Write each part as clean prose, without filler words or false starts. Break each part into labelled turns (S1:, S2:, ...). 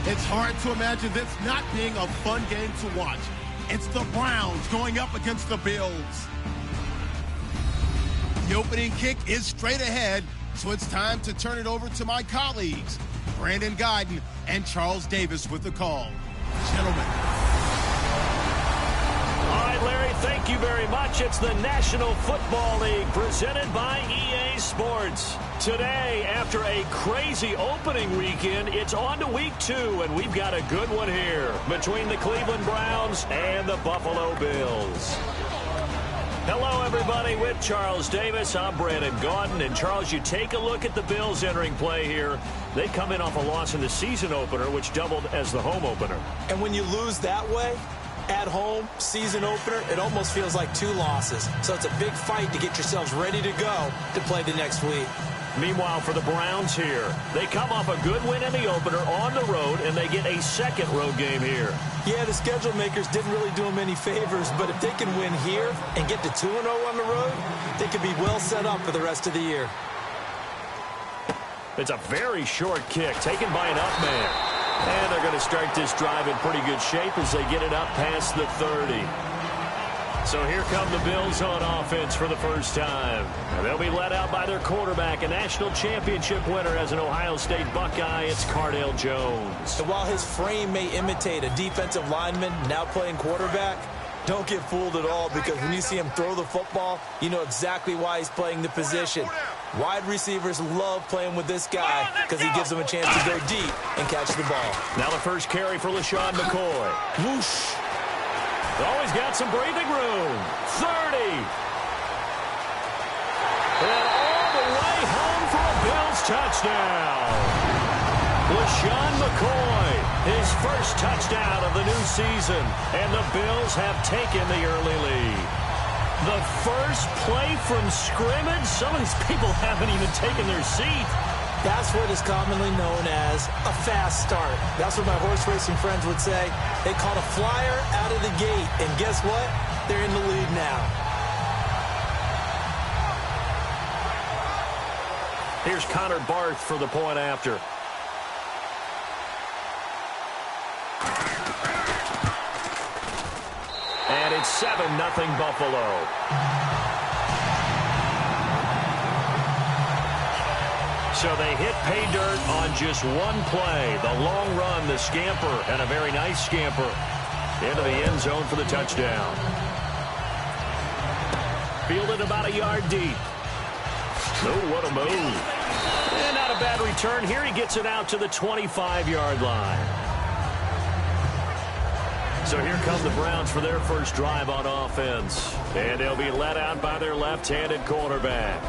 S1: It's hard to imagine this not being a fun game to watch. It's the Browns going up against the Bills. The opening kick is straight ahead, so it's time to turn it over to my colleagues, Brandon Guyton and Charles Davis with the call. Gentlemen.
S2: All right, Larry, thank you very much. It's the National Football League presented by EA Sports. Today, after a crazy opening weekend, it's on to week 2, and we've got a good one here between the Cleveland Browns and the Buffalo Bills. Hello, everybody. With Charles Davis, I'm Brandon Guyton. And, Charles, you take a look at the Bills entering play here. They come in off a loss in the season opener, which doubled as the home opener.
S3: And when you lose that way, at home, season opener, it almost feels like 2 losses. So it's a big fight to get yourselves ready to go to play the next week.
S2: Meanwhile, for the Browns here, they come off a good win in the opener on the road, and they get a second road game here.
S3: Yeah, the schedule makers didn't really do them any favors, but if they can win here and get to 2-0 on the road, they could be well set up for the rest of the year.
S2: It's a very short kick taken by an up man. And they're going to start this drive in pretty good shape as they get it up past the 30. So here come the Bills on offense for the first time. And they'll be led out by their quarterback, a national championship winner as an Ohio State Buckeye. It's Cardale Jones.
S3: And while his frame may imitate a defensive lineman now playing quarterback, don't get fooled at all, because when you see him throw the football, you know exactly why he's playing the position. Wide receivers love playing with this guy because he gives them a chance to go deep and catch the ball.
S2: Now the first carry for LaShawn McCoy. Whoosh. Always got some breathing room. 30. And all the way home for a Bills touchdown. LaShawn McCoy, his first touchdown of the new season. And the Bills have taken the early lead. The first play from scrimmage. Some of these people haven't even taken their seat.
S3: That's what is commonly known as a fast start. That's what my horse racing friends would say. They caught a flyer out of the gate, and guess what? They're in the lead now.
S2: Here's Connor Barth for the point after. And it's 7-0 Buffalo. So they hit pay dirt on just one play. The long run, the scamper, and a very nice scamper into the end zone for the touchdown. Fielded about a yard deep. Oh, what a move. And not a bad return. Here he gets it out to the 25-yard line. So here come the Browns for their first drive on offense. And they'll be led out by their left-handed quarterback.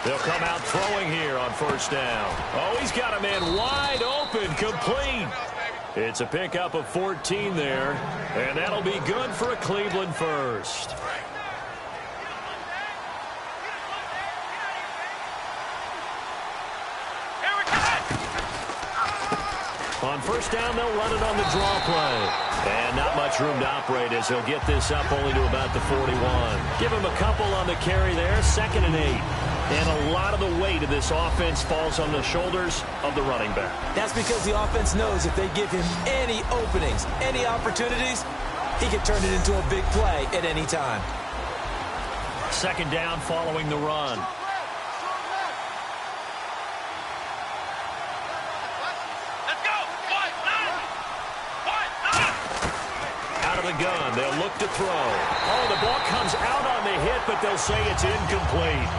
S2: They'll come out throwing here on first down. Oh, he's got a man wide open, complete. It's a pickup of 14 there, and that'll be good for a Cleveland first. On first down, they'll run it on the draw play. And not much room to operate as he'll get this up only to about the 41. Give him a couple on the carry there, 2nd and 8. And a lot of the weight of this offense falls on the shoulders of the running back.
S3: That's because the offense knows if they give him any openings, any opportunities, he can turn it into a big play at any time.
S2: 2nd down following the run. The gun. They'll look to throw. Oh, the ball comes out on the hit, but they'll say it's incomplete.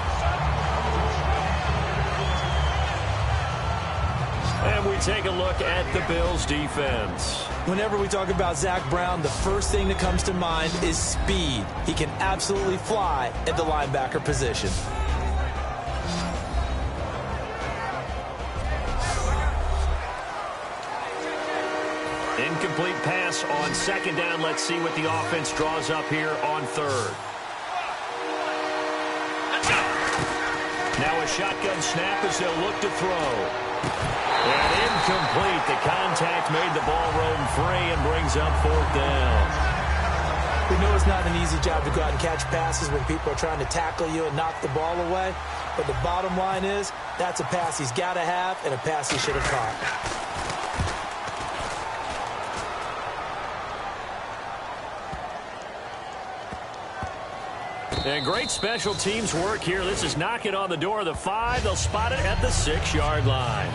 S2: And we take a look at the Bills' defense.
S3: Whenever we talk about Zach Brown, the first thing that comes to mind is speed. He can absolutely fly at the linebacker position.
S2: Incomplete pass on 2nd down. Let's see what the offense draws up here on 3rd. Now a shotgun snap as they'll look to throw. And incomplete. The contact made the ball roam free and brings up 4th down.
S3: We know it's not an easy job to go out and catch passes when people are trying to tackle you and knock the ball away. But the bottom line is, that's a pass he's got to have and a pass he should have caught.
S2: And great special teams work here. This is knocking on the door of the 5. They'll spot it at the 6-yard line.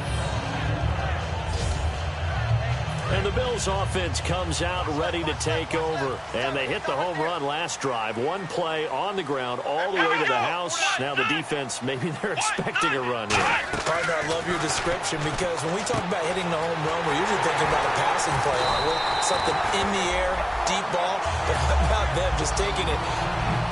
S2: And the Bills offense comes out ready to take over. And they hit the home run last drive. One play on the ground all the way to the house. Now the defense, maybe they're expecting a run here.
S3: Partner, I love your description because when we talk about hitting the home run, we're usually thinking about a passing play, aren't we? Something in the air, deep ball. But how about them just taking it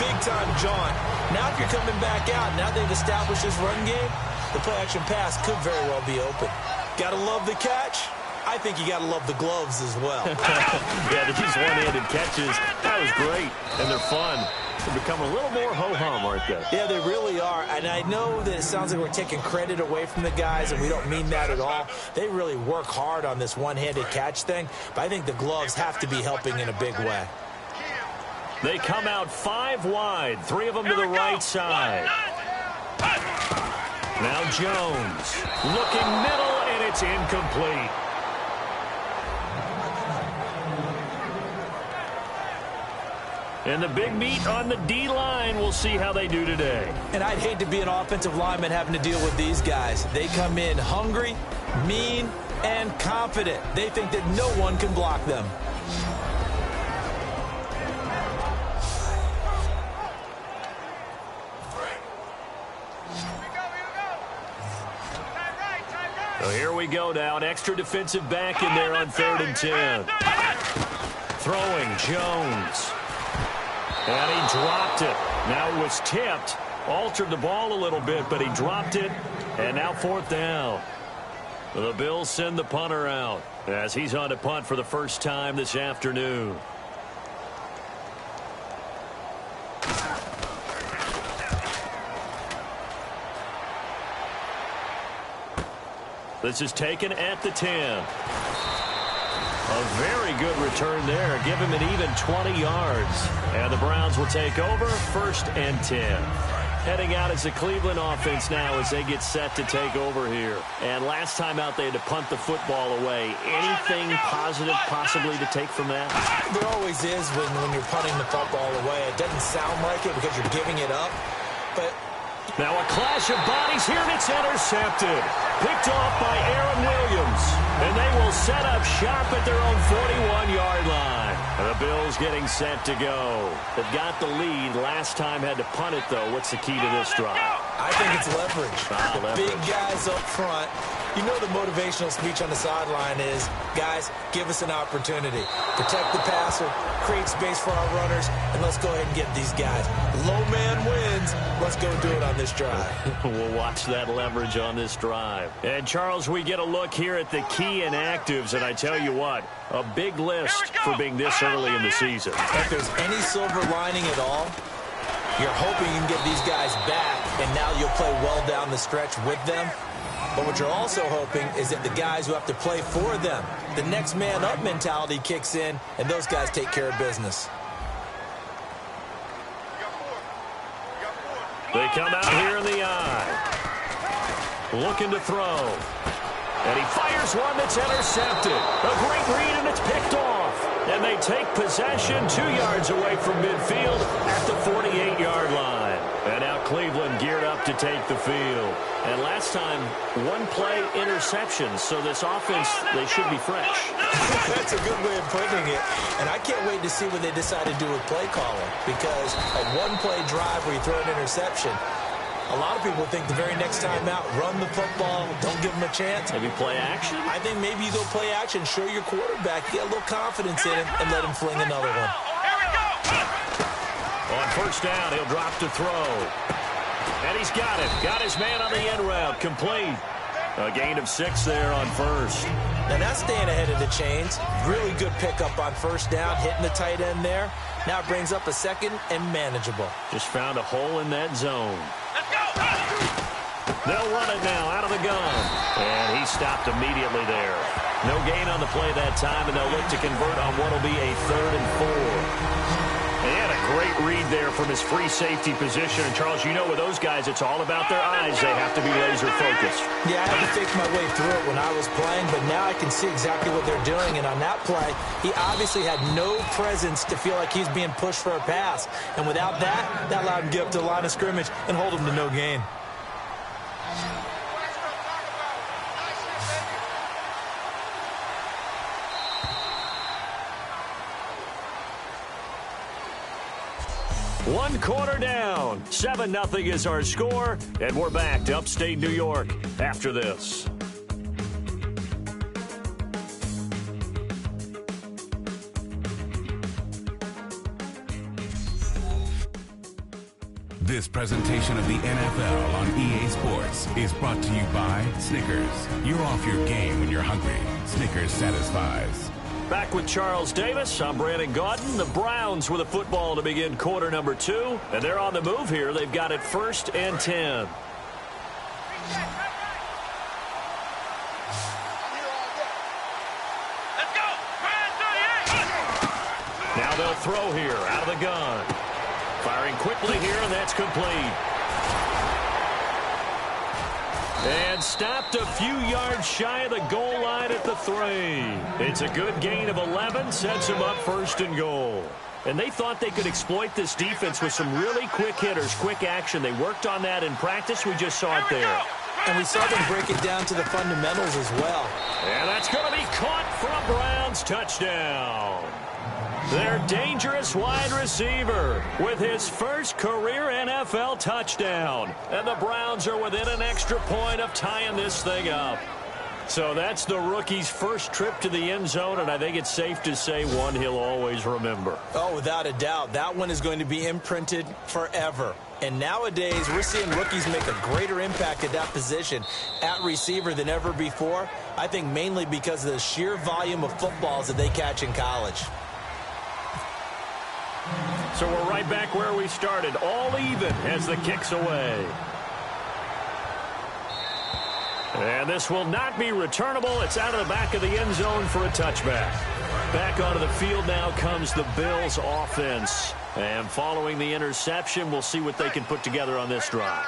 S3: big-time jaunt? Now if you're coming back out, now they've established this run game, the play-action pass could very well be open. Got to love the catch. I think you got to love the gloves as well.
S2: Yeah, these one-handed catches, that was great, and they're fun. They're becoming a little more ho-hum, aren't they?
S3: Yeah, they really are, and I know that it sounds like we're taking credit away from the guys, and we don't mean that at all. They really work hard on this one-handed catch thing, but I think the gloves have to be helping in a big way.
S2: They come out 5 wide, 3 of them to the right side. Now Jones, looking middle, and it's incomplete. And the big meat on the D-line, we'll see how they do today.
S3: And I'd hate to be an offensive lineman having to deal with these guys. They come in hungry, mean, and confident. They think that no one can block them.
S2: So here we go now. An extra defensive back in there on 3rd and 10. Throwing Jones. And he dropped it. Now it was tipped. Altered the ball a little bit, but he dropped it. And now 4th down. The Bills send the punter out as he's on to punt for the first time this afternoon. This is taken at the 10. A very good return there. Give him an even 20 yards. And the Browns will take over 1st and 10. Heading out as the Cleveland offense now as they get set to take over here. And last time out they had to punt the football away. Anything positive possibly to take from that?
S3: There always is when you're punting the football away. It doesn't sound like it because you're giving it up. But
S2: now a clash of bodies here, and it's intercepted. Picked off by Aaron Williams. And they will set up shop at their own 41-yard line. The Bills getting set to go. They've got the lead. Last time had to punt it, though. What's the key to this drive?
S3: I think it's leverage.
S2: Leverage.
S3: Big guys up front. You know the motivational speech on the sideline is, guys, give us an opportunity. Protect the passer, create space for our runners, and let's go ahead and get these guys. Low man wins. Let's go do it on this drive.
S2: We'll watch that leverage on this drive. And, Charles, we get a look here at the key inactives, and I tell you what, a big list for being this early in the season.
S3: If there's any silver lining at all, you're hoping you can get these guys back, and now you'll play well down the stretch with them. But what you're also hoping is that the guys who have to play for them, the next man up mentality kicks in, and those guys take care of business.
S2: They come out here in the eye. Looking to throw. And he fires one that's intercepted. A great read, and it's picked off. And they take possession 2 yards away from midfield at the 48-yard line. And now Cleveland geared up to take the field. And last time, one play interception. So this offense, they should be fresh.
S3: That's a good way of putting it. And I can't wait to see what they decide to do with play calling. Because a one-play drive where you throw an interception, a lot of people think the very next time out, run the football, don't give them a chance.
S2: Maybe play action?
S3: I think maybe you go play action, show your quarterback, get a little confidence in him, and let him fling another one.
S2: On 1st down, he'll drop to throw. And he's got it. Got his man on the end route. Complete. A gain of 6 there on 1st.
S3: Now that's staying ahead of the chains. Really good pickup on 1st down, hitting the tight end there. Now it brings up a 2nd and manageable.
S2: Just found a hole in that zone. They'll run it now out of the gun. And he stopped immediately there. No gain on the play that time, and they'll look to convert on what will be a 3rd and 4. He had a great read there from his free safety position. And, Charles, you know with those guys, it's all about their eyes. They have to be laser-focused.
S3: Yeah, I had to fake my way through it when I was playing, but now I can see exactly what they're doing. And on that play, he obviously had no presence to feel like he's being pushed for a pass. And without that, that allowed him to get up to the line of scrimmage and hold him to no gain.
S2: One quarter down. 7-0 is our score, and we're back to upstate New York after this.
S4: This presentation of the NFL on EA Sports is brought to you by Snickers. You're off your game when you're hungry. Snickers satisfies.
S2: Back with Charles Davis. I'm Brandon Gaudin. The Browns with a football to begin quarter number 2. And they're on the move here. They've got it 1st and 10. Now they'll throw here out of the gun. Firing quickly here, and that's complete. And stopped a few yards shy of the goal line at the 3. It's a good gain of 11, sets him up 1st and goal. And they thought they could exploit this defense with some really quick hitters, quick action. They worked on that in practice. We just saw it there.
S3: And we saw them break it down to the fundamentals as well.
S2: And that's going to be caught for a Browns touchdown. Their dangerous wide receiver with his first career NFL touchdown. And the Browns are within an extra point of tying this thing up. So that's the rookie's first trip to the end zone, and I think it's safe to say one he'll always remember.
S3: Oh, without a doubt. That one is going to be imprinted forever. And nowadays, we're seeing rookies make a greater impact at that position at receiver than ever before. I think mainly because of the sheer volume of footballs that they catch in college.
S2: So we're right back where we started, all even as the kick's away. And this will not be returnable. It's out of the back of the end zone for a touchback. Back onto the field now comes the Bills offense. And following the interception, we'll see what they can put together on this drive.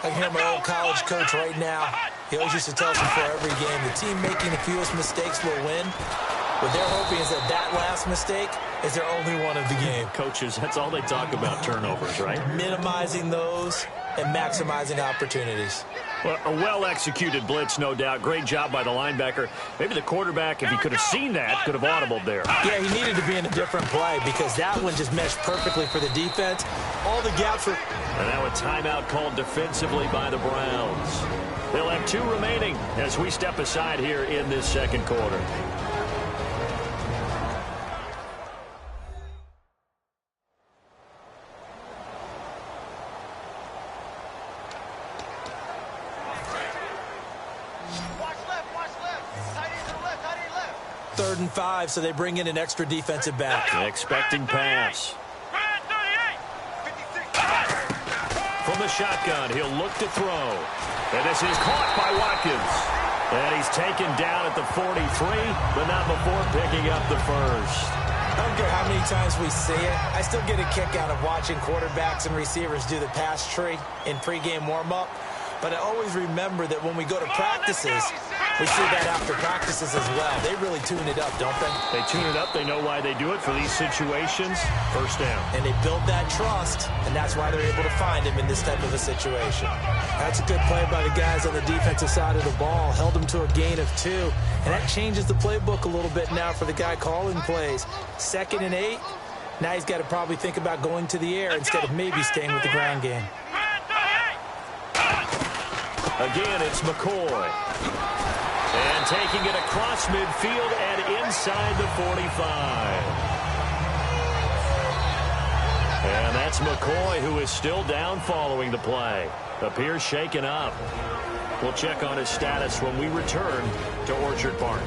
S3: I can hear my old college coach right now. He always used to tell us before every game, the team making the fewest mistakes will win. What they're hoping is that that last mistake is their only one of the game.
S2: Coaches, that's all they talk about, turnovers, right?
S3: Minimizing those and maximizing opportunities.
S2: Well, a well-executed blitz, no doubt. Great job by the linebacker. Maybe the quarterback, if he could have seen that, could have audibled there.
S3: Yeah, he needed to be in a different play because that one just meshed perfectly for the defense. All the gaps were...
S2: And now a timeout called defensively by the Browns. They'll have 2 remaining as we step aside here in this second quarter.
S3: Third and 5, so they bring in an extra defensive back.
S2: Expecting pass. From the shotgun, he'll look to throw. And this is caught by Watkins. And he's taken down at the 43, but not before picking up the first.
S3: I don't care how many times we see it. I still get a kick out of watching quarterbacks and receivers do the pass tree in pregame warm-up. But I always remember that when we go to practices, we see that after practices as well. They really tune it up, don't they?
S2: They tune it up. They know why they do it for these situations. First down.
S3: And they build that trust, and that's why they're able to find him in this type of a situation. That's a good play by the guys on the defensive side of the ball. Held him to a gain of 2. And that changes the playbook a little bit now for the guy calling plays. 2nd and 8. Now he's got to probably think about going to the air instead of maybe staying with the ground game.
S2: Again, it's McCoy. And taking it across midfield and inside the 45. And that's McCoy, who is still down following the play. Appears shaken up. We'll check on his status when we return to Orchard Park.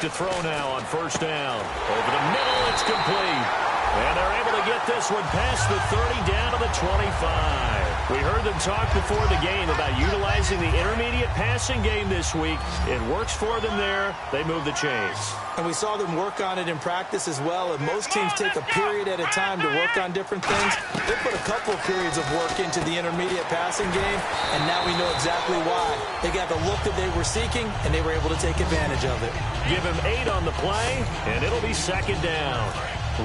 S2: to throw now on first down. Over the middle, it's complete. And they're able to get this one past the 30 down to the 25. We heard them talk before the game about utilizing the intermediate passing game this week. It works for them there. They move the chains.
S3: And we saw them work on it in practice as well. And most teams take a period at a time to work on different things. They put a couple of periods of work into the intermediate passing game, and now we know exactly why. They got the look that they were seeking, and they were able to take advantage of it.
S2: Give him 8 on the play, and it'll be second down.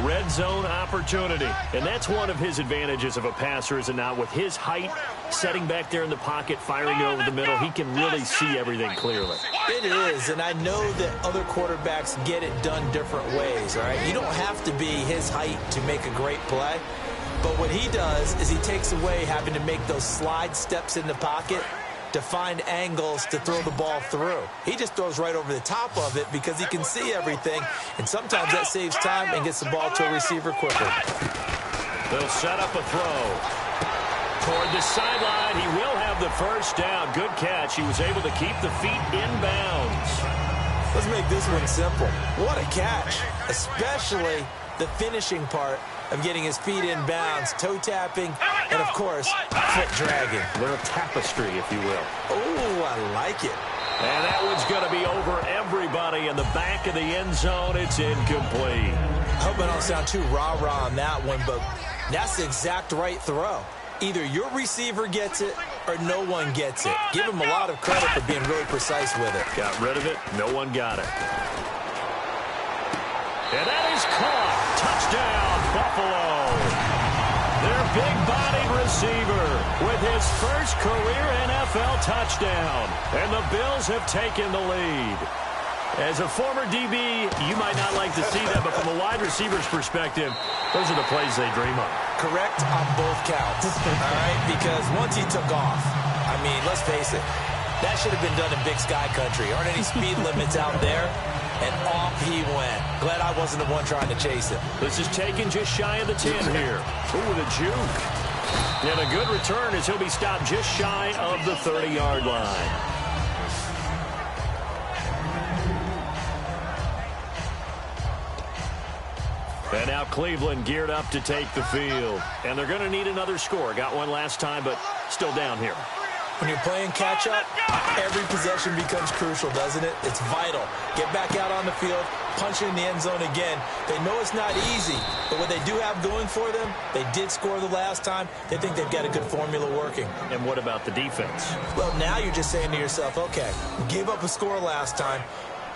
S2: Red zone opportunity. And that's one of his advantages of a passer, is it not? With his height, setting back there in the pocket, firing it over the middle, he can really see everything clearly.
S3: It is, and I know that other quarterbacks get it done different ways, all right? You don't have to be his height to make a great play. But what he does is he takes away having to make those slide steps in the pocket to find angles to throw the ball through. He just throws right over the top of it because he can see everything, and sometimes that saves time and gets the ball to a receiver quicker.
S2: They'll set up a throw. Toward the sideline, he will have the first down. Good catch. He was able to keep the feet in bounds.
S3: Let's make this one simple. What a catch, especially the finishing part of getting his feet in bounds, toe tapping, and of course, foot dragging.
S2: A little tapestry, if you will.
S3: Oh, I like it.
S2: And that one's going to be over everybody in the back of the end zone. It's incomplete.
S3: I hope I don't sound too rah-rah on that one, but that's the exact right throw. Either your receiver gets it or no one gets it. Give him a lot of credit for being really precise with it.
S2: Got rid of it. No one got it. And that is caught. Touchdown, Buffalo. Their big-bodied receiver with his first career NFL touchdown. And the Bills have taken the lead. As a former DB, you might not like to see that, but from a wide receiver's perspective, those are the plays they dream of.
S3: Correct on both counts, all right? Because once he took off, I mean, let's face it, that should have been done in Big Sky Country. Aren't any speed limits out there? And off he went. Glad I wasn't the one trying to chase him.
S2: This is taken just shy of the 10 here. Ooh, the juke. And a good return as he'll be stopped just shy of the 30-yard line. And now Cleveland geared up to take the field. And they're going to need another score. Got one last time, but still down here.
S3: When you're playing catch-up, every possession becomes crucial, doesn't it? It's vital. Get back out on the field, punch it in the end zone again. They know it's not easy, but what they do have going for them, they did score the last time. They think they've got a good formula working.
S2: And what about the defense?
S3: Well, now you're just saying to yourself, okay, gave up a score last time.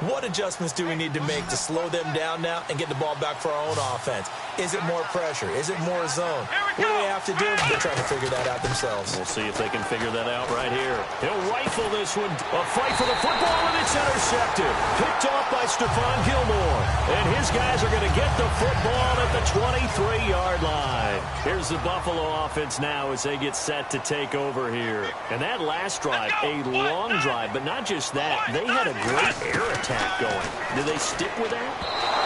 S3: What adjustments do we need to make to slow them down now and get the ball back for our own offense? Is it more pressure? Is it more zone? What do they have to do? They're trying to figure that out themselves.
S2: We'll see if they can figure that out right here. He'll rifle this one. A fight for the football, and it's intercepted. Picked off by Stephon Gilmore. And his guys are going to get the football at the 23-yard line. Here's the Buffalo offense now as they get set to take over here. And that last drive, a long drive, but not just that. They had a great air attack going. Do they stick with that?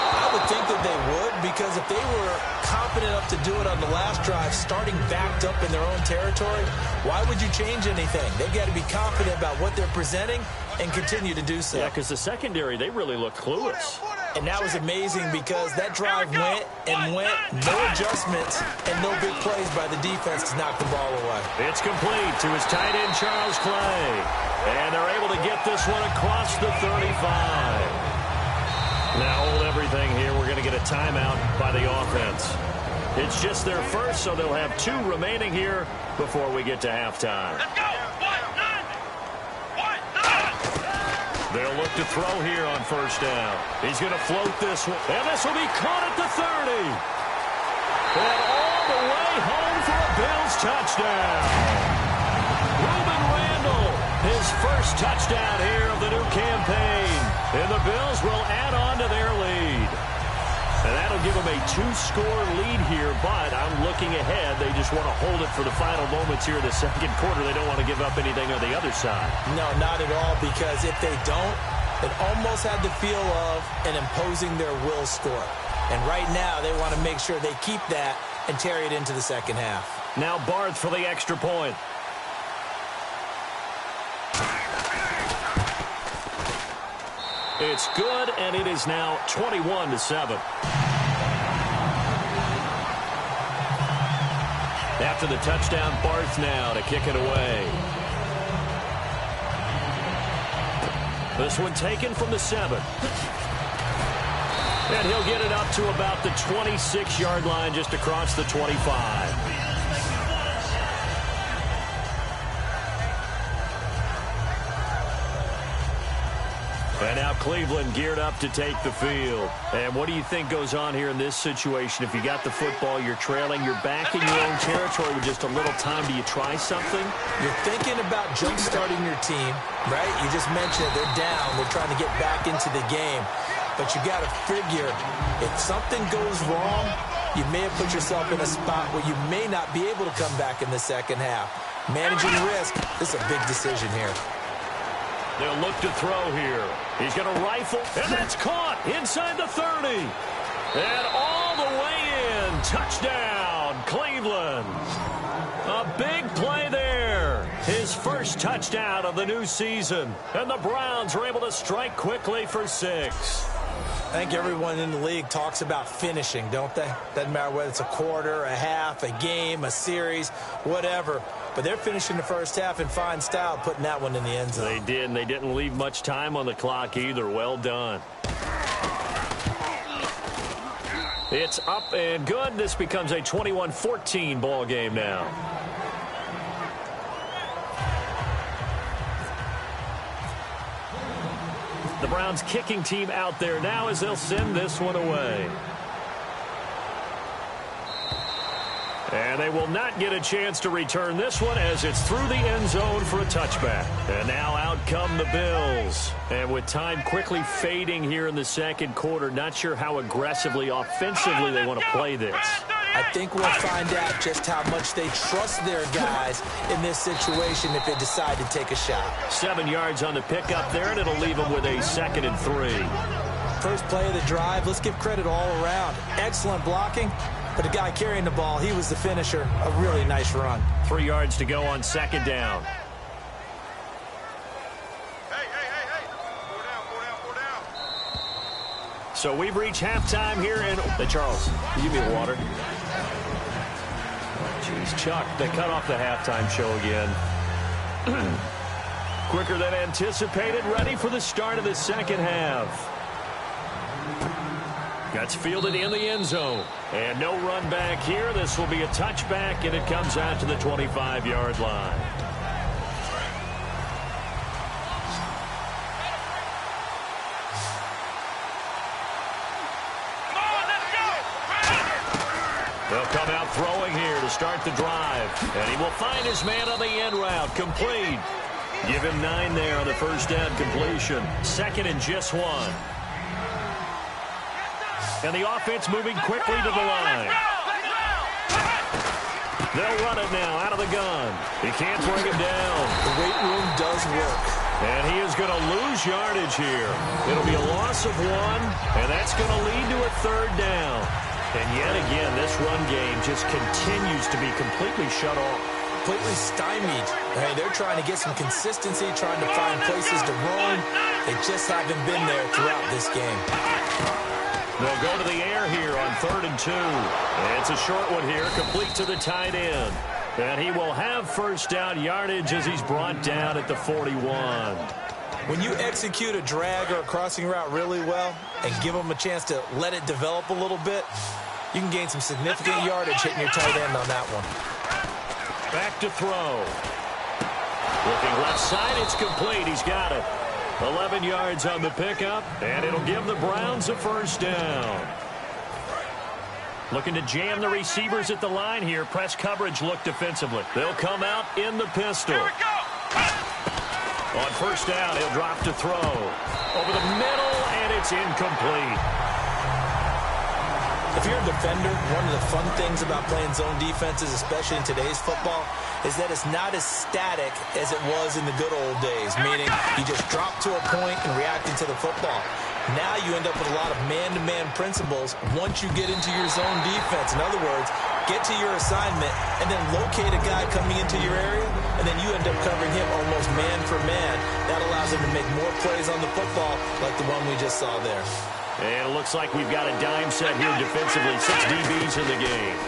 S3: I would think that they would, because if they were confident enough to do it on the last drive, starting backed up in their own territory, why would you change anything? They've got to be confident about what they're presenting and continue to do so.
S2: Yeah, because the secondary, they really look clueless.
S3: And that was amazing because that drive went and went, no adjustments and no big plays by the defense to knock the ball away.
S2: It's complete to his tight end, Charles Clay. And they're able to get this one across the 35. Now hold everything here. We're going to get a timeout by the offense. It's just their first, so they'll have 2 remaining here before we get to halftime.
S5: Let's go!
S2: They'll look to throw here on first down. He's going to float this one, and this will be caught at the 30. And all the way home for a Bills touchdown. Reuben Randall, his first touchdown here of the new campaign. And the Bills will add on to their lead. And that'll give them a 2-score lead here, but I'm looking ahead. They just want to hold it for the final moments here in the second quarter. They don't want to give up anything on the other side.
S3: No, not at all, because if they don't, it almost had the feel of an imposing their will score. And right now, they want to make sure they keep that and carry it into the second half.
S2: Now Barth for the extra point. It's good, and it is now 21-7. After the touchdown, Barth now to kick it away. This one taken from the 7. And he'll get it up to about the 26-yard line, just across the 25. And now Cleveland geared up to take the field. And what do you think goes on here in this situation? If you got the football, you're trailing, you're back in your own territory with just a little time. Do you try something?
S3: You're thinking about jump-starting your team, right? You just mentioned it. They're down. They're trying to get back into the game. But you got to figure, if something goes wrong, you may have put yourself in a spot where you may not be able to come back in the second half. Managing risk, this is a big decision here.
S2: They'll look to throw here. He's going to rifle, and that's caught inside the 30. And all the way in. Touchdown, Cleveland. A big play there. His first touchdown of the new season. And the Browns are able to strike quickly for 6.
S3: I think everyone in the league talks about finishing, don't they? Doesn't matter whether it's a quarter, a half, a game, a series, whatever. But they're finishing the first half in fine style, putting that one in the end zone.
S2: They did, and they didn't leave much time on the clock either. Well done. It's up and good. This becomes a 21-14 ball game now. The Browns kicking team out there now as they'll send this one away. And they will not get a chance to return this one as it's through the end zone for a touchback. And now out come the Bills. And with time quickly fading here in the second quarter, not sure how aggressively, offensively they want to play this.
S3: I think we'll find out just how much they trust their guys in this situation if they decide to take a shot.
S2: 7 yards on the pickup there, and it'll leave them with a 2nd and 3.
S3: First play of the drive, let's give credit all around. Excellent blocking, but the guy carrying the ball, he was the finisher. A really nice run.
S2: 3 yards to go on 2nd down. So we've reached halftime here in... Hey, Charles, give me a water. Jeez, Chuck, they cut off the halftime show again. Quicker than anticipated, ready for the start of the second half. Gets fielded in the end zone. And no run back here. This will be a touchback, and it comes out to the 25-yard line. They'll come out throwing here to start the drive. And he will find his man on the end route. Complete. Give him 9 there on the first down completion. 2nd and just 1. And the offense moving quickly to the line. They'll run it now out of the gun. He can't bring him down.
S3: The weight room does work.
S2: And he is going to lose yardage here. It'll be a loss of 1, and that's going to lead to a 3rd down. And yet again, this run game just continues to be completely shut off.
S3: Completely stymied. Hey, they're trying to get some consistency, trying to find places to roam. They just haven't been there throughout this game.
S2: They'll go to the air here on 3rd and 2. And it's a short one here, complete to the tight end. And he will have first down yardage as he's brought down at the 41.
S3: When you execute a drag or a crossing route really well and give them a chance to let it develop a little bit, you can gain some significant yardage hitting your tight end on that one.
S2: Back to throw. Looking left side, it's complete. He's got it. 11 yards on the pickup, and it'll give the Browns a first down. Looking to jam the receivers at the line here. Press coverage look defensively. They'll come out in the pistol. On first down, he'll drop to throw. Over the middle, and it's incomplete.
S3: If you're a defender, one of the fun things about playing zone defenses, especially in today's football, is that it's not as static as it was in the good old days, meaning you just drop to a point and reacting to the football. Now you end up with a lot of man-to-man principles once you get into your zone defense. In other words, get to your assignment and then locate a guy coming into your area and then you end up covering him almost man for man. That allows him to make more plays on the football like the one we just saw there.
S2: And it looks like we've got a dime set here defensively. 6 DBs in the game.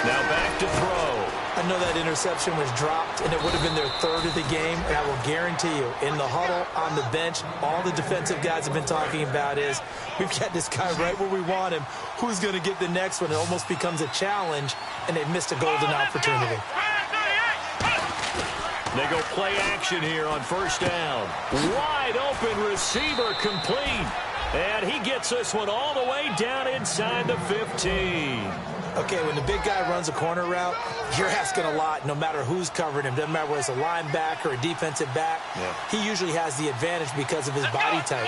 S2: Now back to throw.
S3: I know that interception was dropped, and it would have been their 3rd of the game, and I will guarantee you, in the huddle, on the bench, all the defensive guys have been talking about is, we've got this guy right where we want him. Who's going to get the next one? It almost becomes a challenge, and they've missed a golden opportunity.
S2: They go play action here on first down. Wide open receiver complete. And he gets this one all the way down inside the 15.
S3: Okay, when the big guy runs a corner route, you're asking a lot no matter who's covering him. Doesn't matter whether it's a linebacker or a defensive back. Yeah. He usually has the advantage because of his body type.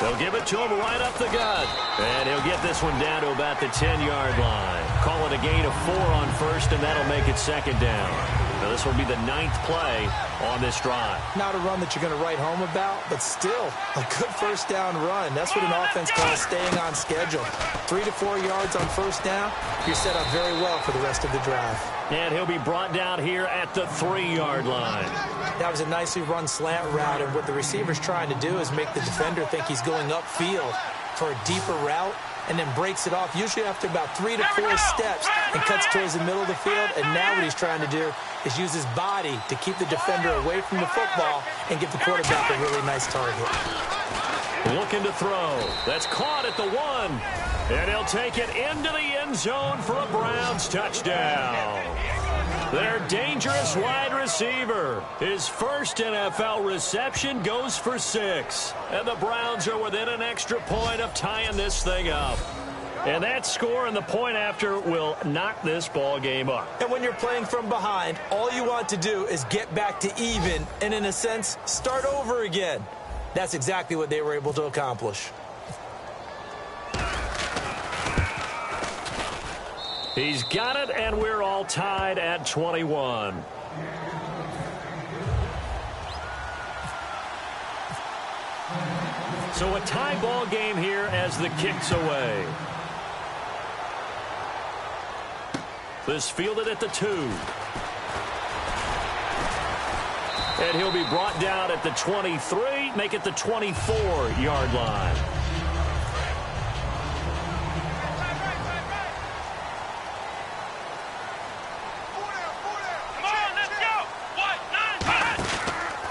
S2: They'll give it to him right up the gut. And he'll get this one down to about the 10-yard line. Call it a gain of 4 on first, and that'll make it second down. Now this will be the 9th play on this drive.
S3: Not a run that you're going to write home about, but still a good first down run. That's what an offense calls staying on schedule. 3 to 4 yards on first down, you're set up very well for the rest of the drive.
S2: And he'll be brought down here at the 3-yard line.
S3: That was a nicely run slant route, and what the receiver's trying to do is make the defender think he's going upfield for a deeper route, and then breaks it off, usually after about 3 to 4 steps, and cuts towards the middle of the field. And now what he's trying to do is use his body to keep the defender away from the football and give the quarterback a really nice target.
S2: Looking to throw. That's caught at the 1. And he'll take it into the end zone for a Browns touchdown. Their dangerous wide receiver. His first NFL reception goes for 6. And the Browns are within an extra point of tying this thing up. And that score and the point after will knock this ball game up.
S3: And when you're playing from behind, all you want to do is get back to even and, in a sense, start over again. That's exactly what they were able to accomplish.
S2: He's got it, and we're all tied at 21. So a tie ball game here as the kick's away. This fielded at the 2. And he'll be brought down at the 23, make it the 24-yard line.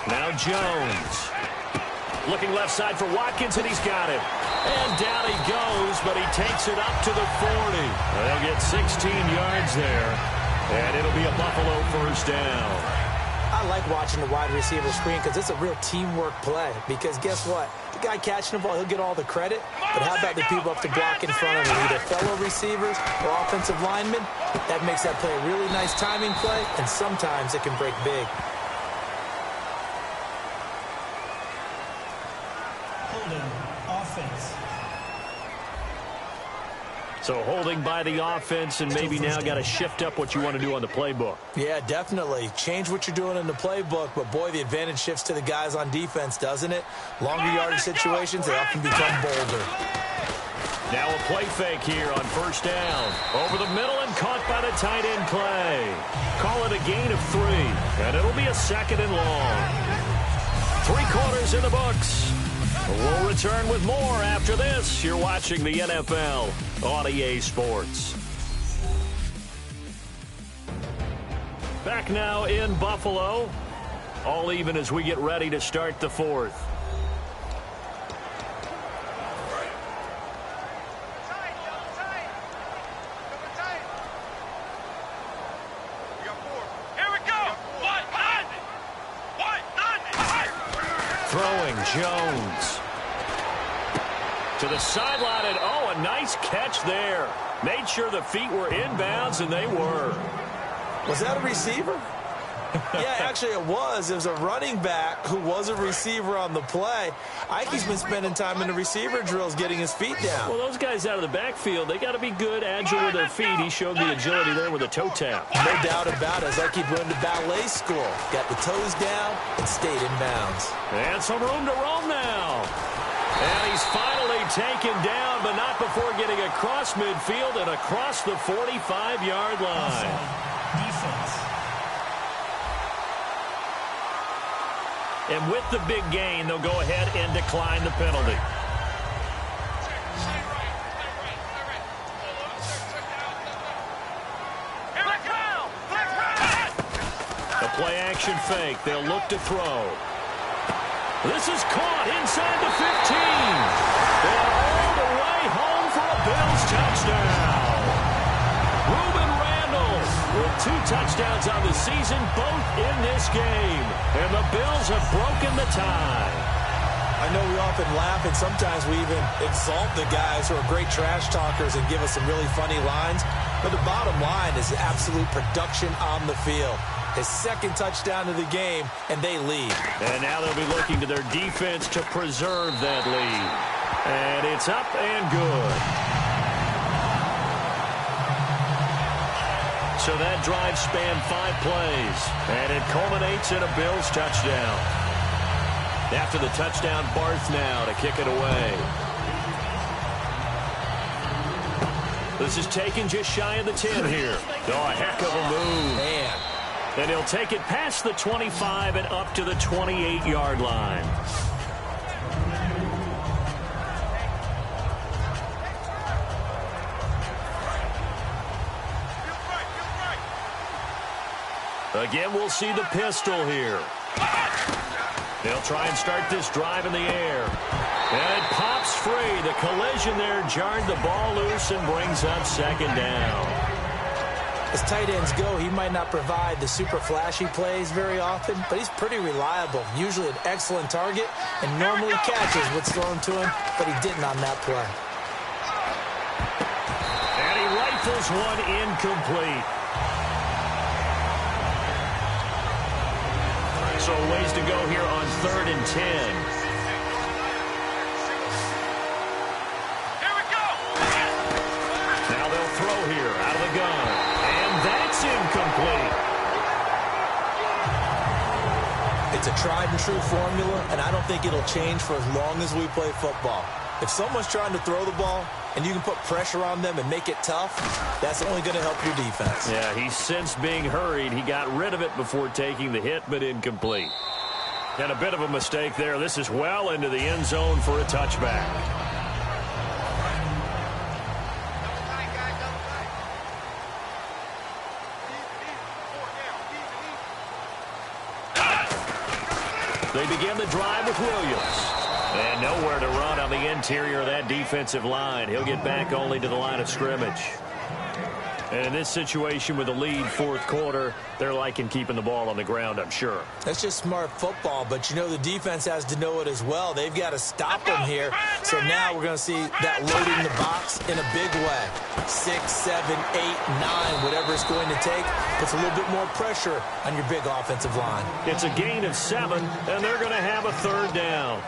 S2: Now Jones. Looking left side for Watkins, and he's got it. And down he goes, but he takes it up to the 40. They'll get 16 yards there, and it'll be a Buffalo first down.
S3: I like watching the wide receiver screen because it's a real teamwork play. Because guess what? The guy catching the ball, he'll get all the credit. But how about the people up to block in front of him, either fellow receivers or offensive linemen? That makes that play a really nice timing play, and sometimes it can break big.
S2: So holding by the offense, and maybe now got to shift up what you want to do on the playbook.
S3: Yeah, definitely. Change what you're doing in the playbook, but boy, the advantage shifts to the guys on defense, doesn't it? Longer yardage situations, they often become bolder.
S2: Now a play fake here on first down. Over the middle and caught by the tight end Clay. Call it a gain of 3, and it'll be a 2nd and long. 3 quarters in the books. We'll return with more after this. You're watching the NFL on EA Sports. Back now in Buffalo. All even as we get ready to start the 4th. Throwing Jones to the sideline, and oh, a nice catch there. Made sure the feet were inbounds, and they were.
S3: Was that a receiver? Yeah, actually it was. It was a running back who was a receiver on the play. Ike's been spending time in the receiver drills getting his feet down.
S2: Well, those guys out of the backfield, they got to be good, agile with their feet. He showed the agility there with a toe tap.
S3: No doubt about it. As Ike went to ballet school. Got the toes down and stayed in bounds.
S2: And some room to roam now. And he's finally taken down, but not before getting across midfield and across the 45-yard line.
S5: defense.
S2: And with the big gain, they'll go ahead and decline the penalty. The play action fake. They'll look to throw. This is caught inside the 15. And all the way home for a Bills touchdown. Reuben Randall with 2 touchdowns on the season, both in this game. And the Bills have broken the tie.
S3: I know we often laugh, and sometimes we even exalt the guys who are great trash talkers and give us some really funny lines. But the bottom line is absolute production on the field. His 2nd touchdown of the game, and they lead.
S2: And now they'll be looking to their defense to preserve that lead. And it's up and good. So that drive spanned 5 plays, and it culminates in a Bills touchdown. After the touchdown, Barth now to kick it away. This is taken just shy of the 10 here. Oh, a heck of a move.
S3: Man.
S2: And he'll take it past the 25 and up to the 28-yard line. Again, we'll see the pistol here. They'll try and start this drive in the air. And it pops free. The collision there jarred the ball loose and brings up 2nd down.
S3: As tight ends go, he might not provide the super flashy plays very often, but he's pretty reliable, usually an excellent target, and normally catches what's thrown to him, but he didn't on that play.
S2: And he rifles one incomplete. So ways to go here on 3rd and 10.
S6: Here we go.
S2: Now they'll throw here out of the gun. That's incomplete.
S3: It's a tried and true formula, and I don't think it'll change for as long as we play football. If someone's trying to throw the ball and you can put pressure on them and make it tough, that's only going to help your defense.
S2: Yeah, he's since being hurried. He got rid of it before taking the hit, but incomplete. And a bit of a mistake there. This is well into the end zone for a touchback. They begin the drive with Williams. And nowhere to run on the interior of that defensive line. He'll get back only to the line of scrimmage. And in this situation with the lead 4th quarter, they're liking keeping the ball on the ground, I'm sure.
S3: That's just smart football, but you know the defense has to know it as well. They've got to stop them here. So now we're going to see that loading the box in a big way. 6, 7, 8, 9, whatever it's going to take, puts a little bit more pressure on your big offensive line.
S2: It's a gain of 7, and they're going to have a 3rd down.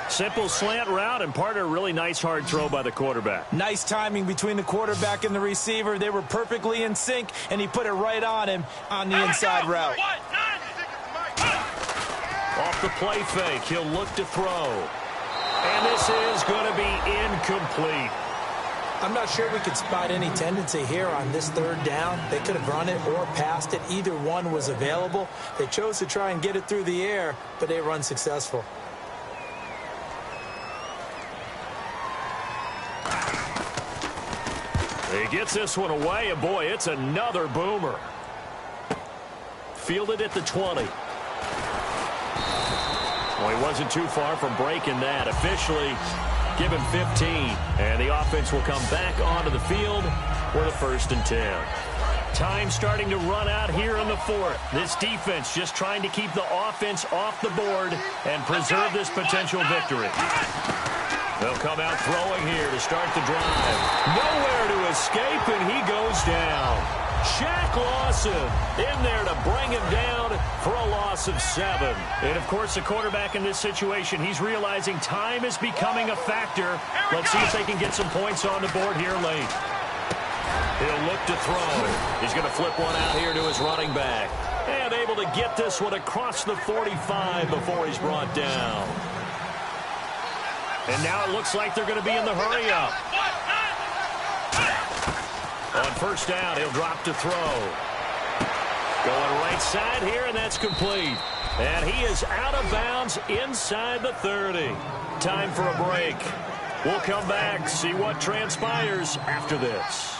S2: Simple slant route, and part of a really nice hard throw by the quarterback.
S3: Nice timing between the quarterback and the receiver. They were perfectly in sync, and he put it right on him on the inside route.
S2: Off the play fake, he'll look to throw. And this is going to be incomplete.
S3: I'm not sure we could spot any tendency here on this 3rd down. They could have run it or passed it. Either one was available. They chose to try and get it through the air, but they were unsuccessful.
S2: He gets this one away, and boy, it's another boomer. Fielded at the 20. Well, he wasn't too far from breaking that. Officially, give him 15. And the offense will come back onto the field with a 1st and 10. Time starting to run out here in the 4th. This defense just trying to keep the offense off the board and preserve this potential victory. They'll come out throwing here to start the drive. Nowhere to escape, and he goes down. Shaq Lawson in there to bring him down for a loss of 7. And, of course, the quarterback in this situation, he's realizing time is becoming a factor. Let's see if they can get some points on the board here late. He'll look to throw. He's going to flip one out here to his running back. And able to get this one across the 45 before he's brought down. And now it looks like they're going to be in the hurry-up. On 1st down, he'll drop to throw. Going right side here, and that's complete. And he is out of bounds inside the 30. Time for a break. We'll come back, see what transpires after this.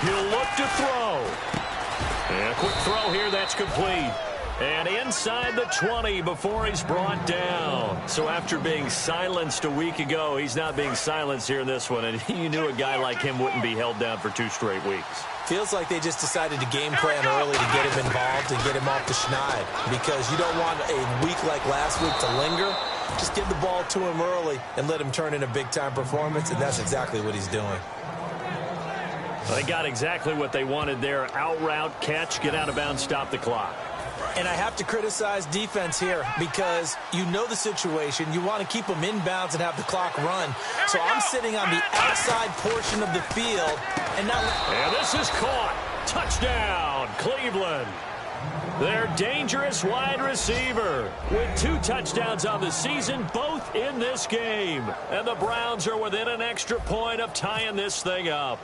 S2: He'll look to throw. And a quick throw here, that's complete. And inside the 20 before he's brought down. So after being silenced a week ago, he's not being silenced here in this one. And you knew a guy like him wouldn't be held down for 2 straight weeks.
S3: Feels like they just decided to game plan early to get him involved and get him off the schneid. Because you don't want a week like last week to linger. Just give the ball to him early and let him turn in a big-time performance, and that's exactly what he's doing.
S2: Well, they got exactly what they wanted there. Out route, catch, get out of bounds, stop the clock.
S3: And I have to criticize defense here because you know the situation. You want to keep them in bounds and have the clock run. So I'm sitting on the outside portion of the field. And
S2: this is caught. Touchdown, Cleveland. Their dangerous wide receiver with 2 touchdowns on the season, both in this game. And the Browns are within an extra point of tying this thing up.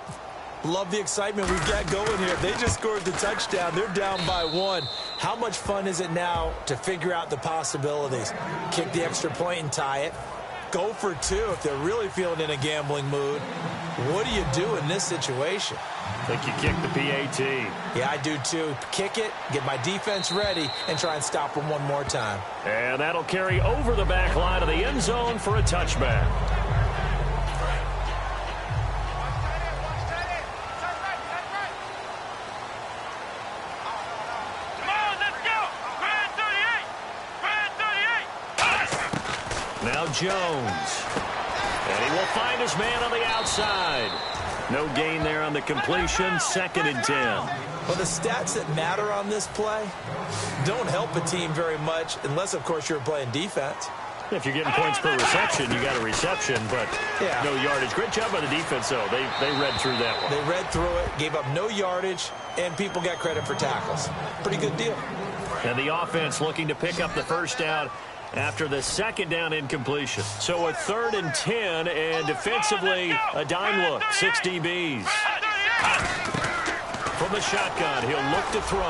S3: Love the excitement we've got going here. They just scored the touchdown. They're down by 1. How much fun is it now to figure out the possibilities? Kick the extra point and tie it. Go for 2 if they're really feeling in a gambling mood. What do you do in this situation?
S2: I think you kick the PAT.
S3: Yeah, I do too. Kick it, get my defense ready, and try and stop them one more time.
S2: And that'll carry over the back line of the end zone for a touchback. Now Jones. And he will find his man on the outside. No gain there on the completion. 2nd and 10.
S3: Well, the stats that matter on this play don't help a team very much unless, of course, you're playing defense.
S2: If you're getting points per reception, you got a reception, but
S3: yeah,
S2: no yardage. Great job by the defense, though. They read through that one.
S3: They read through it, gave up no yardage, and people got credit for tackles. Pretty good deal.
S2: And the offense looking to pick up the first down after the 2nd down incompletion. So a 3rd and 10, and defensively, a dime look, 6 DBs. From the shotgun, he'll look to throw.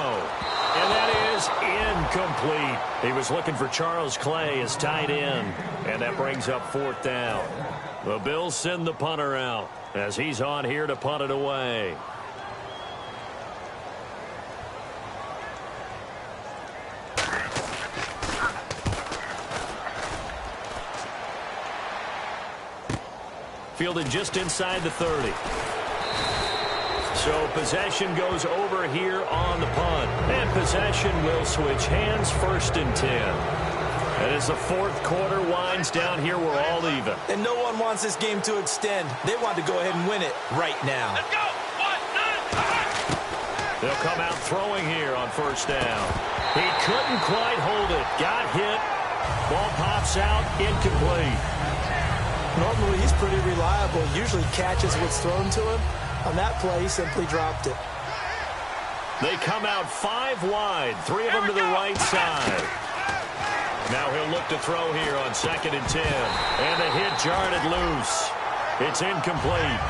S2: And that is incomplete. He was looking for Charles Clay as tight end, and that brings up 4th down. The Bills send the punter out as he's on here to punt it away. Fielded just inside the 30. So possession goes over here on the punt. And possession will switch hands, 1st and 10. And as the 4th quarter winds down here, we're all even.
S3: And no one wants this game to extend. They want to go ahead and win it right now.
S2: Let's go. 1, 2, 3. They'll come out throwing here on 1st down. He couldn't quite hold it. Got hit. Ball pops out, incomplete.
S3: Normally, he's pretty reliable. Usually catches what's thrown to him. On that play, he simply dropped it.
S2: They come out 5 wide, 3 of them to the right side. Now he'll look to throw here on 2nd and 10. And the hit jarred it loose. It's incomplete.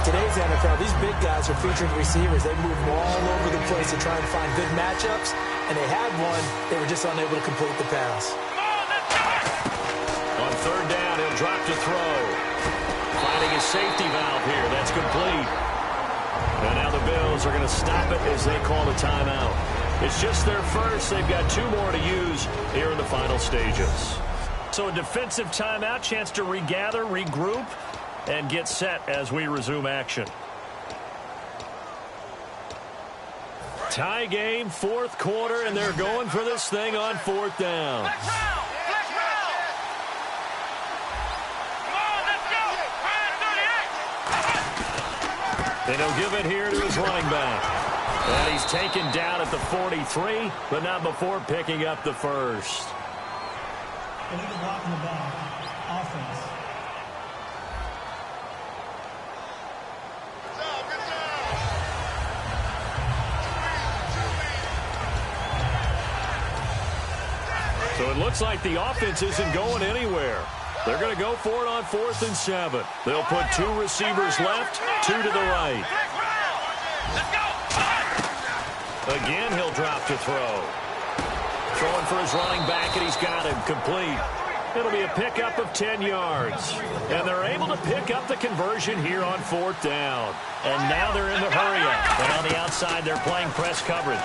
S3: Today's NFL, these big guys are featured receivers. They move all over the place to try and find good matchups. And they had one. They were just unable to complete the pass.
S2: On 3rd down, he'll drop to throw. Finding his safety valve here. That's complete. And now the Bills are going to stop it as they call a timeout. It's just their first. They've got 2 more to use here in the final stages. So a defensive timeout, chance to regather, regroup, and get set as we resume action. Tie game, 4th quarter, and they're going for this thing on 4th down. And he'll give it here to his running back. And he's taken down at the 43, but not before picking up the first.
S5: Illegal block in the ball. Offense.
S2: So it looks like the offense isn't going anywhere. They're going to go for it on 4th and 7. They'll put 2 receivers left, 2 to the right. Again, he'll drop to throw. Throwing for his running back, and he's got him complete. It'll be a pickup of 10 yards. And they're able to pick up the conversion here on 4th down. And now they're in the hurry-up. And on the outside, they're playing press coverage.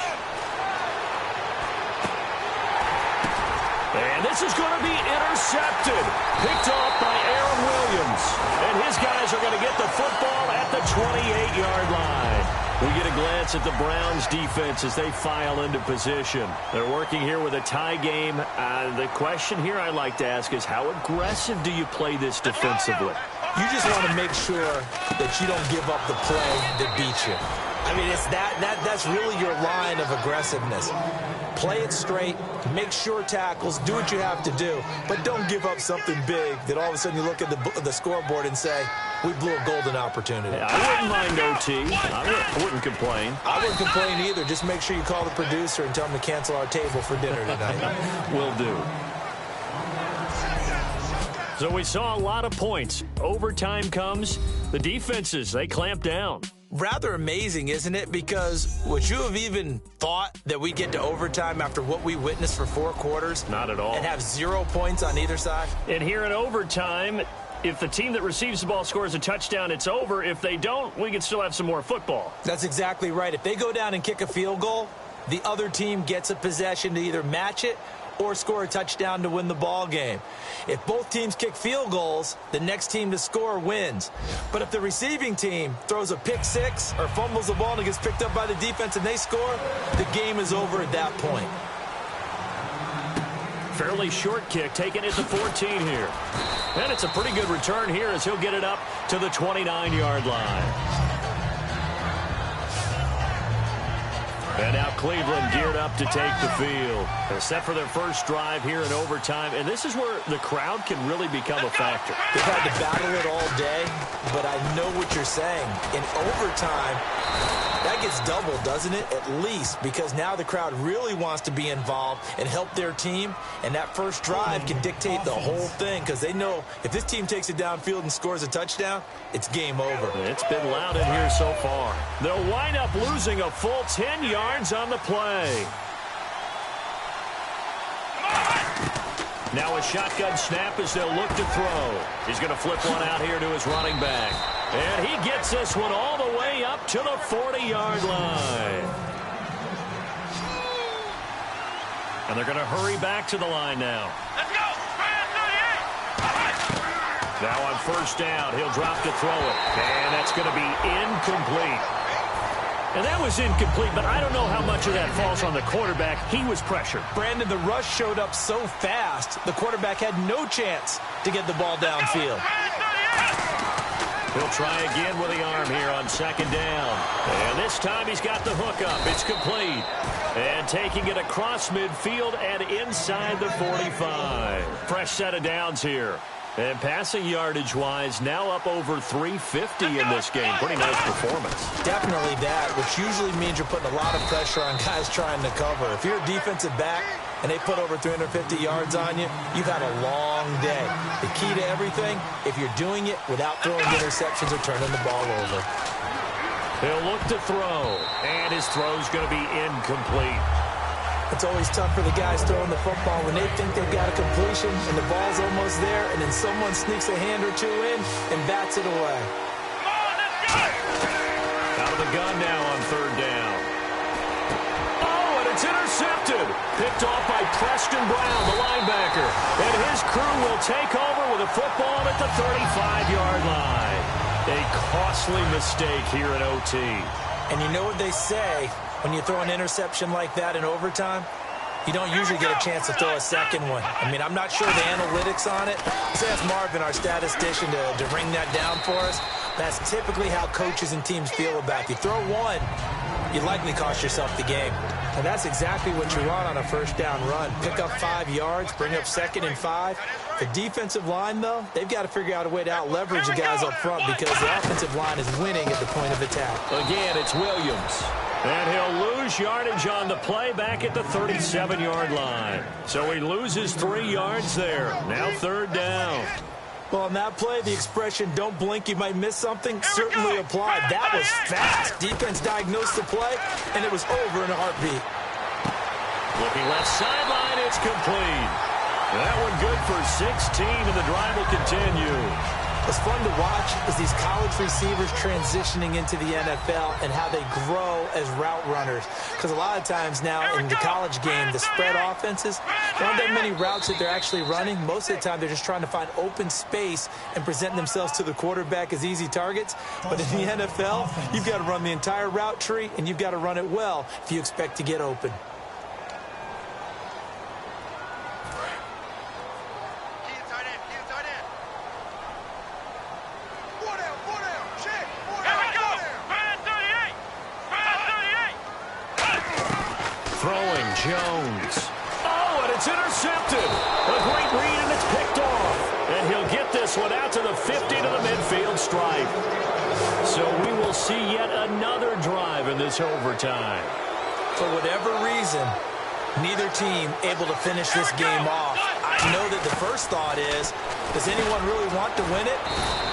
S2: And this is going to be intercepted. Picked off by Aaron Williams. And his guys are going to get the football at the 28-yard line. We get a glance at the Browns' defense as they file into position. They're working here with a tie game. The question here I'd like to ask is, how aggressive do you play this defensively?
S3: You just want to make sure that you don't give up the play that beats you. I mean, it's that's really your line of aggressiveness. Play it straight, make sure tackles, do what you have to do, but don't give up something big that all of a sudden you look at the scoreboard and say, we blew a golden opportunity.
S2: I wouldn't mind OT. I wouldn't complain.
S3: I wouldn't complain either. Just make sure you call the producer and tell him to cancel our table for dinner tonight.
S2: Will do. So we saw a lot of points. Overtime comes. The defenses, they clamp down.
S3: Rather amazing, isn't it? Because would you have even thought that we get to overtime after what we witnessed for 4 quarters?
S2: Not at all.
S3: And have 0 points on either side?
S2: And here in overtime, if the team that receives the ball scores a touchdown, it's over. If they don't, we can still have some more football.
S3: That's exactly right. If they go down and kick a field goal, the other team gets a possession to either match it or score a touchdown to win the ball game. If both teams kick field goals, the next team to score wins. But if the receiving team throws a pick six or fumbles the ball and it gets picked up by the defense and they score, the game is over at that point.
S2: Fairly short kick, taken at the 14 here. And it's a pretty good return here as he'll get it up to the 29-yard line. And now Cleveland geared up to take the field. They're set for their first drive here in overtime. And this is where the crowd can really become a factor.
S3: They've had to battle it all day, but I know what you're saying. In overtime, that gets doubled, doesn't it? At least, because now the crowd really wants to be involved and help their team. And that first drive can dictate the whole thing because they know if this team takes it downfield and scores a touchdown, it's game over.
S2: It's been loud in here so far. They'll wind up losing a full 10 yards on the play. Now a shotgun snap as they'll look to throw. He's going to flip one out here to his running back. And he gets this one all the way up to the 40-yard line. And they're going to hurry back to the line now.
S6: Let's go!
S2: Now on first down, he'll drop to throw it. And that's going to be incomplete. And that was incomplete, but I don't know how much of that falls on the quarterback. He was pressured.
S3: Brandon, the rush showed up so fast, the quarterback had no chance to get the ball downfield.
S2: He'll try again with the arm here on second down. And this time he's got the hook up. It's complete. And taking it across midfield and inside the 45. Fresh set of downs here. And passing yardage-wise, now up over 350 in this game. Pretty nice performance.
S3: Definitely that, which usually means you're putting a lot of pressure on guys trying to cover. If you're a defensive back and they put over 350 yards on you, you've had a long day. The key to everything, if you're doing it without throwing interceptions or turning the ball over.
S2: He'll look to throw, and his throw's going to be incomplete.
S3: It's always tough for the guys throwing the football when they think they've got a completion and the ball's almost there, and then someone sneaks a hand or two in and bats it away.
S2: Out of the gun now on third down. Oh, and it's intercepted. Picked off by Preston Brown, the linebacker. And his crew will take over with a football at the 35-yard line. A costly mistake here in OT.
S3: And you know what they say, when you throw an interception like that in overtime, you don't usually get a chance to throw a second one. I mean, I'm not sure the analytics on it. Let's ask Marvin, our statistician, to ring that down for us. That's typically how coaches and teams feel about it. You throw one, you likely cost yourself the game. And that's exactly what you want on a first down run. Pick up 5 yards, bring up 2nd and 5. The defensive line, though, they've got to figure out a way to out-leverage the guys up front because the offensive line is winning at the point of attack.
S2: Again, it's Williams. And he'll lose yardage on the play back at the 37-yard line. So he loses 3 yards there. Now third down.
S3: Well, on that play, the expression, don't blink, you might miss something, certainly applied. That was fast. Defense diagnosed the play, and it was over in a heartbeat.
S2: Looking left sideline, it's complete. That one good for 16, and the drive will continue.
S3: What's fun to watch is these college receivers transitioning into the NFL and how they grow as route runners. Because a lot of times now in the college game, the spread offenses, there aren't that many routes that they're actually running. Most of the time, they're just trying to find open space and present themselves to the quarterback as easy targets. But in the NFL, you've got to run the entire route tree, and you've got to run it well if you expect to get open.
S2: Throwing Jones. Oh, and it's intercepted. A great read, and it's picked off. And he'll get this one out to the 50 to the midfield stripe. So we will see yet another drive in this overtime.
S3: For whatever reason, neither team able to finish this game off. I know that the first thought is, does anyone really want to win it?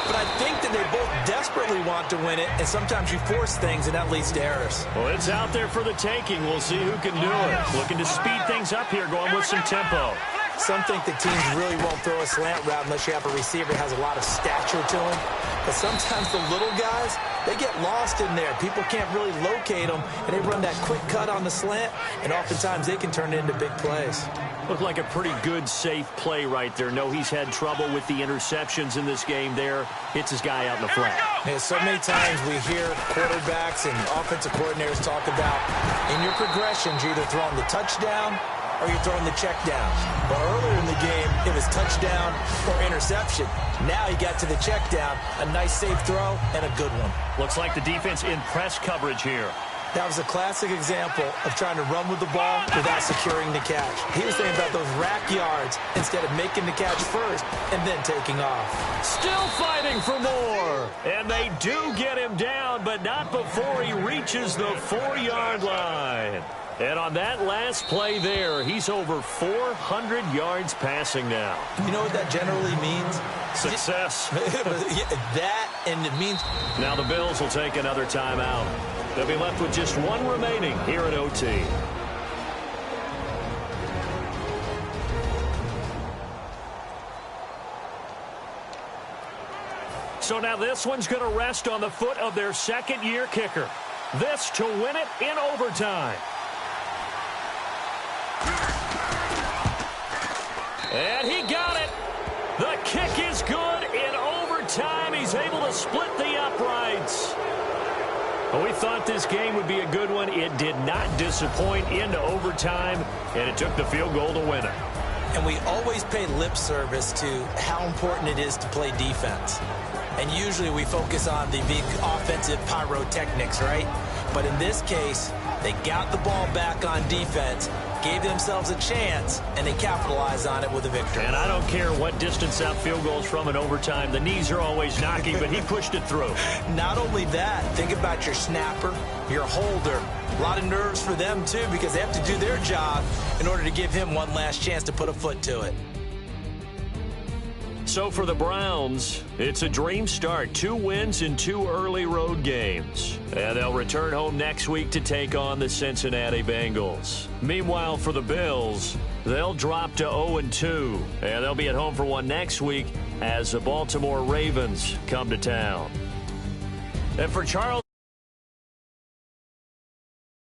S3: But I think that they both desperately want to win it, and sometimes you force things, and that leads to errors.
S2: Well, it's out there for the taking. We'll see who can do it. Looking to speed things up here, going with some tempo.
S3: Some think that teams really won't throw a slant route unless you have a receiver that has a lot of stature to him. But sometimes the little guys, they get lost in there. People can't really locate them, and they run that quick cut on the slant, and oftentimes they can turn it into big plays.
S2: Looked like a pretty good, safe play right there. No, he's had trouble with the interceptions in this game there. Hits his guy out in the flat.
S3: Yeah, so many times we hear quarterbacks and offensive coordinators talk about in your progressions, you're either throwing the touchdown or you're throwing the check down. But earlier in the game, it was touchdown or interception. Now he got to the check down, a nice safe throw, and a good one.
S2: Looks like the defense in press coverage here.
S3: That was a classic example of trying to run with the ball without securing the catch. He was thinking about those rack yards instead of making the catch first and then taking off.
S2: Still fighting for more. And they do get him down, but not before he reaches the 4-yard line. And on that last play there, he's over 400 yards passing now.
S3: You know what that generally means?
S2: Success.
S3: That, and it means...
S2: Now the Bills will take another timeout. They'll be left with just one remaining here at OT. So now this one's going to rest on the foot of their second-year kicker. This to win it in overtime. And he got it. The kick is good in overtime. He's able to split the uprights. Well, we thought this game would be a good one. It did not disappoint into overtime, and it took the field goal to win it.
S3: And we always pay lip service to how important it is to play defense. And usually we focus on the big offensive pyrotechnics, right? But in this case, they got the ball back on defense, gave themselves a chance, and they capitalized on it with a victory.
S2: And I don't care what distance out field goals from in overtime. The knees are always knocking, but he pushed it through.
S3: Not only that, think about your snapper, your holder. A lot of nerves for them, too, because they have to do their job in order to give him one last chance to put a foot to it.
S2: So for the Browns, it's a dream start. 2 wins in 2 early road games. And they'll return home next week to take on the Cincinnati Bengals. Meanwhile, for the Bills, they'll drop to 0-2. And they'll be at home for one next week as the Baltimore Ravens come to town. And for Charles...